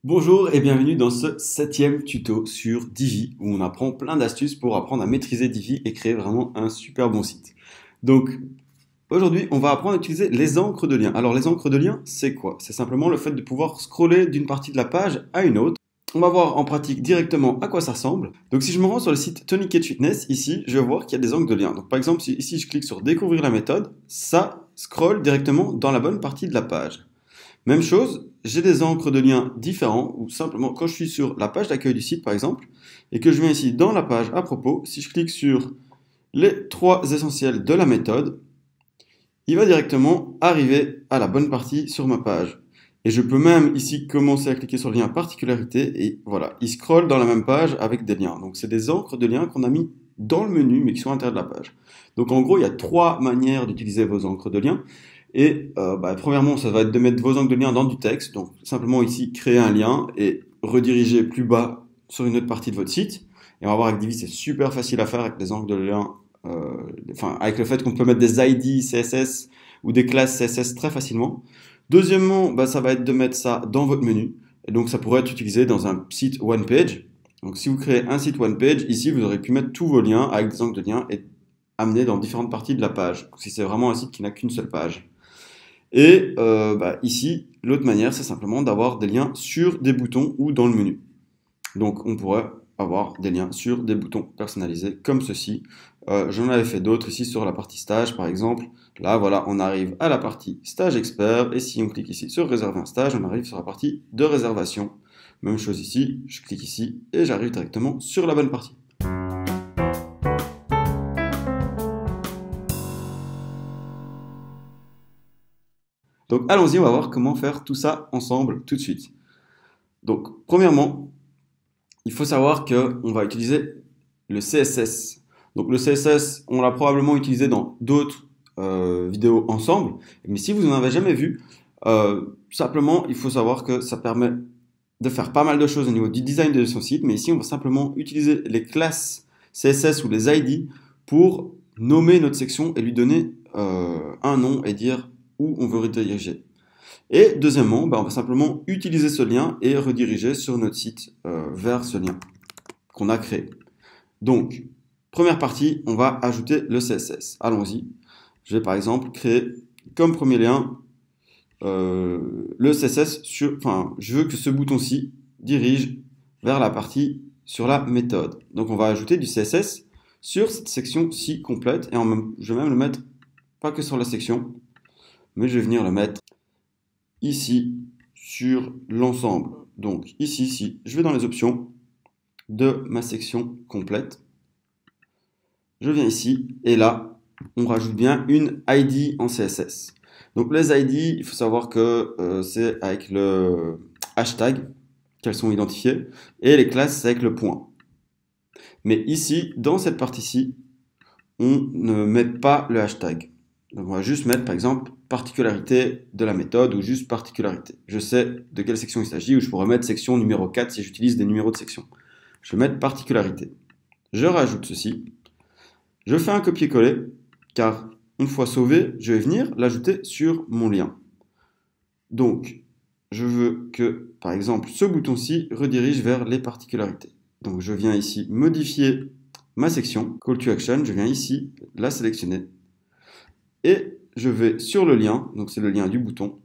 Bonjour et bienvenue dans ce 7e tuto sur Divi où on apprend plein d'astuces pour apprendre à maîtriser Divi et créer vraiment un super bon site. Donc aujourd'hui on va apprendre à utiliser les encres de lien. Alors les encres de lien c'est quoi? C'est simplement le fait de pouvoir scroller d'une partie de la page à une autre. On va voir en pratique directement à quoi ça ressemble. Donc si je me rends sur le site Tourniquet Fitness, ici je vais voir qu'il y a des encres de lien. Donc par exemple si ici je clique sur découvrir la méthode, ça scrolle directement dans la bonne partie de la page. Même chose, j'ai des encres de liens différents, ou simplement quand je suis sur la page d'accueil du site par exemple, et que je viens ici dans la page à propos, si je clique sur les 3 essentiels de la méthode, il va directement arriver à la bonne partie sur ma page. Et je peux même ici commencer à cliquer sur le lien particularité, et voilà, il scrolle dans la même page avec des liens. Donc c'est des encres de liens qu'on a mis dans le menu, mais qui sont à l'intérieur de la page. Donc en gros, il y a 3 manières d'utiliser vos encres de liens. Et premièrement, ça va être de mettre vos encres de lien dans du texte. Donc simplement ici, créer un lien et rediriger plus bas sur une autre partie de votre site. Et on va voir avec Divi, c'est super facile à faire avec les encres de lien. Avec le fait qu'on peut mettre des ID CSS ou des classes CSS très facilement. Deuxièmement, ça va être de mettre ça dans votre menu. Et donc ça pourrait être utilisé dans un site one page. Donc si vous créez un site one page, ici vous aurez pu mettre tous vos liens avec des encres de lien et amener dans différentes parties de la page. Si c'est vraiment un site qui n'a qu'une seule page. Et ici, l'autre manière, c'est simplement d'avoir des liens sur des boutons ou dans le menu. Donc on pourrait avoir des liens sur des boutons personnalisés comme ceci. J'en avais fait d'autres ici sur la partie stage par exemple. Là voilà, on arrive à la partie stage expert et si on clique ici sur réserver un stage, on arrive sur la partie de réservation. Même chose ici, je clique ici et j'arrive directement sur la bonne partie. Donc allons-y, on va voir comment faire tout ça ensemble tout de suite. Donc premièrement, il faut savoir qu'on va utiliser le CSS. Donc le CSS, on l'a probablement utilisé dans d'autres vidéos ensemble, mais si vous n'en avez jamais vu, simplement il faut savoir que ça permet de faire pas mal de choses au niveau du design de son site, mais ici on va simplement utiliser les classes CSS ou les ID pour nommer notre section et lui donner un nom et dire où on veut rediriger. Et deuxièmement, on va simplement utiliser ce lien et rediriger sur notre site vers ce lien qu'on a créé. Donc, première partie, on va ajouter le CSS. Allons-y. Je vais par exemple créer comme premier lien le CSS je veux que ce bouton-ci dirige vers la partie sur la méthode. Donc on va ajouter du CSS sur cette section-ci complète et je vais même le mettre pas que sur la section, mais je vais venir le mettre ici sur l'ensemble. Donc ici, je vais dans les options de ma section complète. Je viens ici et là, on rajoute bien une ID en CSS. Donc les ID, il faut savoir que c'est avec le hashtag qu'elles sont identifiées et les classes, c'est avec le point. Mais ici, dans cette partie-ci, on ne met pas le hashtag. Donc on va juste mettre par exemple particularité de la méthode ou juste particularité. Je sais de quelle section il s'agit ou je pourrais mettre section numéro 4 si j'utilise des numéros de section. Je vais mettre particularité. Je rajoute ceci. Je fais un copier-coller car une fois sauvé, je vais venir l'ajouter sur mon lien. Donc je veux que par exemple ce bouton-ci redirige vers les particularités. Donc je viens ici modifier ma section, Call to Action, je viens ici la sélectionner. Et je vais sur le lien, donc c'est le lien du bouton,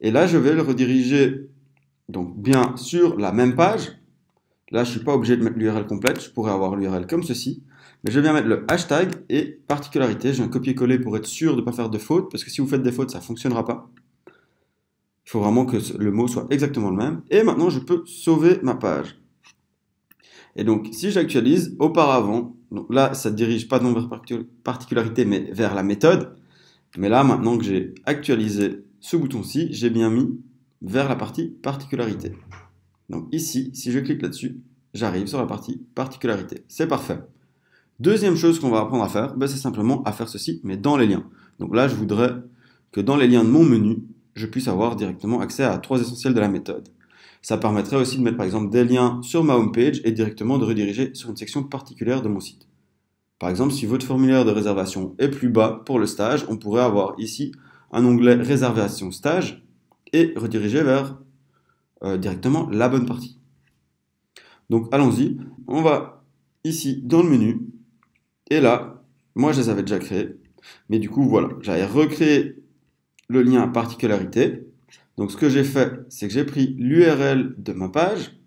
et là je vais le rediriger donc bien sur la même page. Là je ne suis pas obligé de mettre l'URL complète, je pourrais avoir l'URL comme ceci, mais je viens mettre le hashtag et particularité, je viens copier-coller pour être sûr de ne pas faire de faute, parce que si vous faites des fautes ça ne fonctionnera pas. Il faut vraiment que le mot soit exactement le même, et maintenant je peux sauver ma page. Et donc si j'actualise, auparavant, donc là ça ne dirige pas vers particularité mais vers la méthode. Mais là, maintenant que j'ai actualisé ce bouton-ci, j'ai bien mis vers la partie particularité. Donc ici, si je clique là-dessus, j'arrive sur la partie particularité. C'est parfait. Deuxième chose qu'on va apprendre à faire, c'est simplement à faire ceci, mais dans les liens. Donc là, je voudrais que dans les liens de mon menu, je puisse avoir directement accès à 3 essentiels de la méthode. Ça permettrait aussi de mettre par exemple des liens sur ma homepage et directement de rediriger sur une section particulière de mon site. Par exemple, si votre formulaire de réservation est plus bas pour le stage, on pourrait avoir ici un onglet réservation stage et rediriger vers directement la bonne partie. Donc allons-y, on va ici dans le menu, et là, moi je les avais déjà créés, mais du coup voilà, j'avais recréé le lien particularité. Donc ce que j'ai fait, c'est que j'ai pris l'URL de ma page,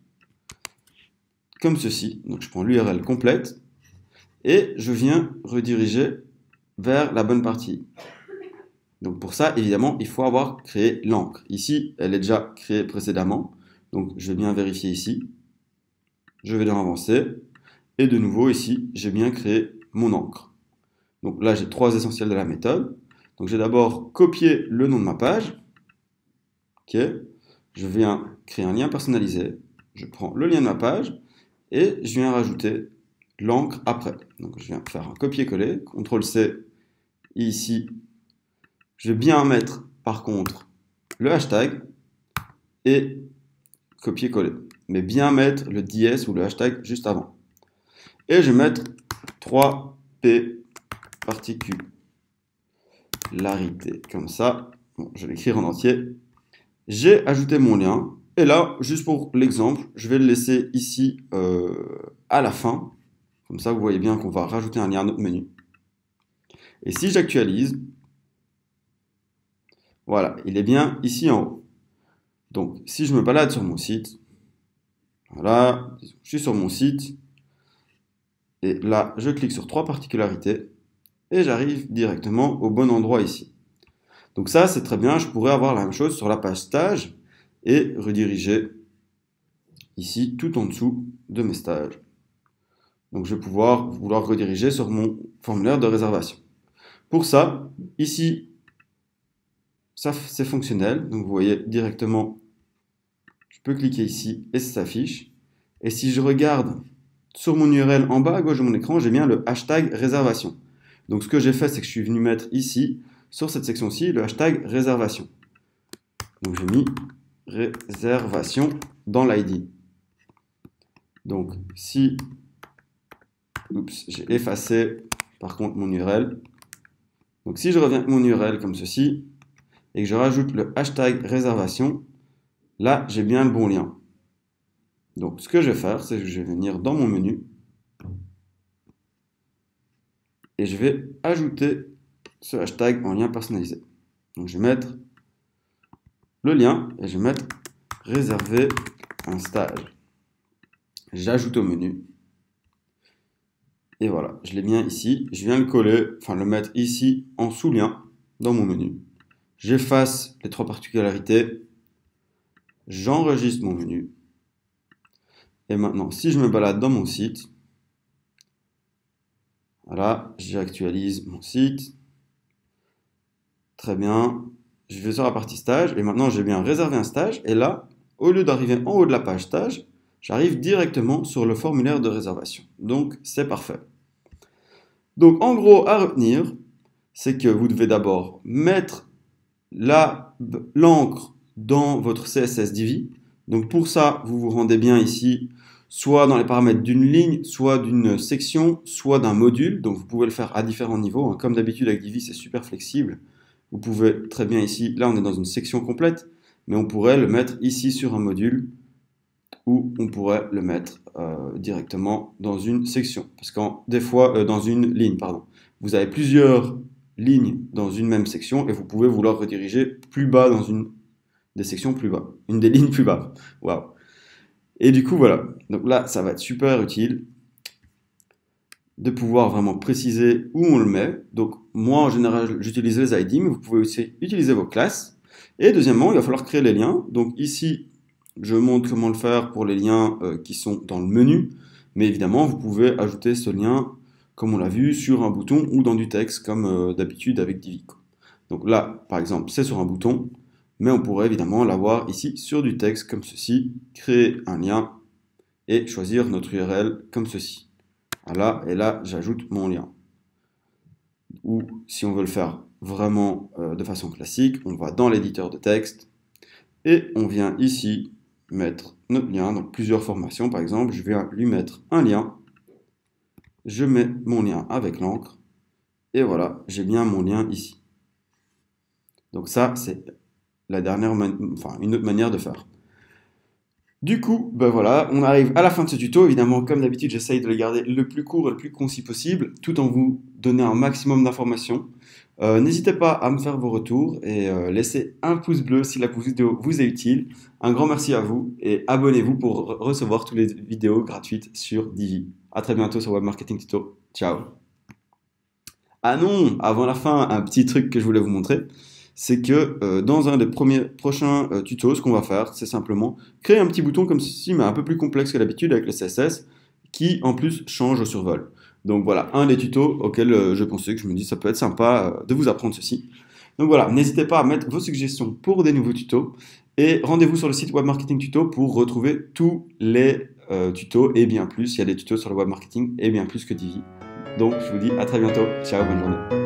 comme ceci, donc je prends l'URL complète, et je viens rediriger vers la bonne partie. Donc pour ça, évidemment, il faut avoir créé l'encre. Ici, elle est déjà créée précédemment, donc je vais bien vérifier ici. Je vais dans avancer, et de nouveau ici, j'ai bien créé mon encre. Donc là, j'ai 3 essentiels de la méthode. Donc j'ai d'abord copié le nom de ma page. Ok. Je viens créer un lien personnalisé. Je prends le lien de ma page et je viens rajouter l'encre après. Donc je viens faire un copier-coller, CTRL-C. Ici, je vais bien mettre par contre le hashtag et copier-coller. Mais bien mettre le DS ou le hashtag juste avant. Et je vais mettre 3P particularité. Comme ça, bon, je vais l'écrire en entier. J'ai ajouté mon lien. Et là, juste pour l'exemple, je vais le laisser ici à la fin. Comme ça, vous voyez bien qu'on va rajouter un lien à notre menu. Et si j'actualise, voilà, il est bien ici en haut. Donc, si je me balade sur mon site, voilà, je suis sur mon site. Et là, je clique sur 3 particularités. Et j'arrive directement au bon endroit ici. Donc ça, c'est très bien. Je pourrais avoir la même chose sur la page stage et rediriger ici tout en dessous de mes stages. Donc je vais vouloir rediriger sur mon formulaire de réservation. Pour ça, ici, ça c'est fonctionnel. Donc vous voyez directement, je peux cliquer ici et ça s'affiche. Et si je regarde sur mon URL en bas à gauche de mon écran, j'ai bien le hashtag réservation. Donc ce que j'ai fait, c'est que je suis venu mettre ici, sur cette section-ci, le hashtag réservation. Donc j'ai mis réservation dans l'ID. Donc si j'ai effacé par contre mon URL. Donc si je reviens avec mon URL comme ceci et que je rajoute le hashtag réservation, là j'ai bien le bon lien. Donc ce que je vais faire, c'est que je vais venir dans mon menu et je vais ajouter ce hashtag en lien personnalisé. Donc je vais mettre le lien et je vais mettre réserver un stage. J'ajoute au menu. Et voilà, je l'ai bien ici. Je viens le coller, enfin le mettre ici en sous-lien dans mon menu. J'efface les 3 particularités. J'enregistre mon menu. Et maintenant, si je me balade dans mon site, voilà, j'actualise mon site. Très bien. Je vais sur la partie stage et maintenant j'ai bien réservé un stage. Et là, au lieu d'arriver en haut de la page stage, j'arrive directement sur le formulaire de réservation. Donc, c'est parfait. Donc, en gros, à retenir, c'est que vous devez d'abord mettre l'encre dans votre CSS Divi. Donc, pour ça, vous vous rendez bien ici, soit dans les paramètres d'une ligne, soit d'une section, soit d'un module. Donc, vous pouvez le faire à différents niveaux. Comme d'habitude, avec Divi, c'est super flexible. Vous pouvez très bien ici, là, on est dans une section complète, mais on pourrait le mettre ici sur un module ou on pourrait le mettre directement dans une section. Parce que des fois, dans une ligne, pardon. Vous avez plusieurs lignes dans une même section et vous pouvez vouloir rediriger plus bas dans une des sections plus bas. Une des lignes plus bas. Waouh. Et du coup, voilà. Donc là, ça va être super utile de pouvoir vraiment préciser où on le met. Donc moi, en général, j'utilise les ID, mais vous pouvez aussi utiliser vos classes. Et deuxièmement, il va falloir créer les liens. Donc ici, je montre comment le faire pour les liens qui sont dans le menu. Mais évidemment, vous pouvez ajouter ce lien, comme on l'a vu, sur un bouton ou dans du texte, comme d'habitude avec Divi. Donc là, par exemple, c'est sur un bouton, mais on pourrait évidemment l'avoir ici sur du texte, comme ceci, créer un lien et choisir notre URL comme ceci. Voilà, et là, j'ajoute mon lien. Ou si on veut le faire vraiment de façon classique, on va dans l'éditeur de texte et on vient ici mettre notre lien, donc plusieurs formations par exemple, je vais lui mettre un lien, je mets mon lien avec l'encre, et voilà, j'ai bien mon lien ici. Donc ça, c'est la dernière, une autre manière de faire. Du coup, ben voilà, on arrive à la fin de ce tuto. Évidemment, comme d'habitude, j'essaye de le garder le plus court et le plus concis possible, tout en vous donnant un maximum d'informations. N'hésitez pas à me faire vos retours et laissez un pouce bleu si la vidéo vous est utile. Un grand merci à vous et abonnez-vous pour recevoir toutes les vidéos gratuites sur Divi. À très bientôt sur Web Marketing Tuto. Ciao. Ah non, avant la fin, un petit truc que je voulais vous montrer, c'est que dans un des prochains tutos, ce qu'on va faire, c'est simplement créer un petit bouton comme ceci, mais un peu plus complexe que d'habitude avec le CSS, qui en plus change au survol. Donc voilà, un des tutos auxquels je pensais que je me dis ça peut être sympa de vous apprendre ceci. Donc voilà, n'hésitez pas à mettre vos suggestions pour des nouveaux tutos et rendez-vous sur le site Web Marketing Tuto pour retrouver tous les tutos et bien plus. Il y a des tutos sur le web marketing et bien plus que Divi. Donc je vous dis à très bientôt. Ciao, bonne journée.